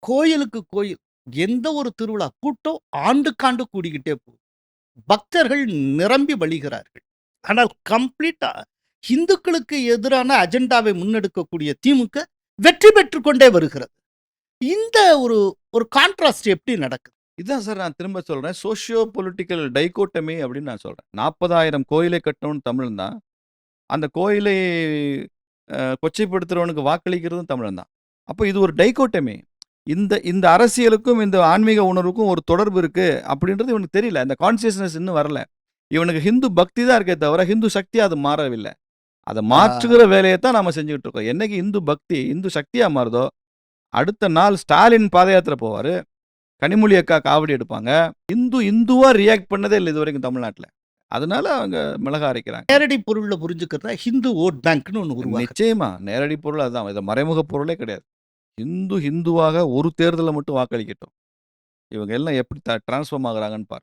கோயிலுக்கு கோயில், எந்த ஒரு திருவிழா கூட்டம் ஆண்டுக்காண்டு கூடிக்கிட்டே போகுது. பக்தர்கள் நிரம்பி வழிகிறார்கள். ஆனால் கம்ப்ளீட்டா இந்துக்களுக்கு எதிரான அஜெண்டாவை முன்னெடுக்கக்கூடிய திமுக வெற்றி பெற்றுக் கொண்டே வருகிறது. இந்த ஒரு ஒரு கான்ட்ராஸ்ட் எப்படி நடக்குது? இதான் சார் நான் திரும்ப சொல்றேன். சோஷியோ பொலிட்டிக்கல் டைகோட்டமி அப்படின்னு நான் சொல்றேன். 40,000 கோயிலை கட்டணும்னு தமிழன் தான். அந்த கோயிலை கொச்சைப்படுத்துறவனுக்கு வாக்களிக்கிறதும் தமிழன் தான். அப்போ இது ஒரு டைகோட்டமி. இந்த இந்த அரசியலுக்கும் இந்த ஆன்மீக உணர்வுக்கும் ஒரு தொடர்பு இருக்கு அப்படின்றது இவனுக்கு தெரியல. இந்த கான்சியஸ்னஸ் இன்னும் வரல. இவனுக்கு ஹிந்து பக்தி தான் இருக்கே தவிர ஹிந்து சக்தியா அது மாறவில்லை. அதை மாற்றுகிற வேலையை தான் நாம செஞ்சுக்கிட்டு இருக்கோம். என்னைக்கு இந்து பக்தி இந்து சக்தியா மாறுதோ அடுத்த நாள் ஸ்டாலின் பாத யாத்திரை போவாரு. கனிமொழி அக்கா காவடி எடுப்பாங்க. இந்துவா ரியாக்ட் பண்ணதே இல்லை இது வரைக்கும் தமிழ்நாட்டில். அதனால அவங்க மிளகா அரைக்கிறாங்க. நேரடி பொருள்ல புரிஞ்சுக்கிறதா ஹிந்து ஓட் பேங்க்னு ஒன்று உருவாக்குது. நிச்சயமா நேரடி பொருள் அதுதான். இது மறைமுக பொருளே கிடையாது. இந்துவாக ஒரு தேர்தலில் மட்டும் வாக்களிக்கட்டும். இவங்க எல்லாம் எப்படி டிரான்ஸ்ஃபார்ம் ஆகுறாங்கன்னு பாருங்க.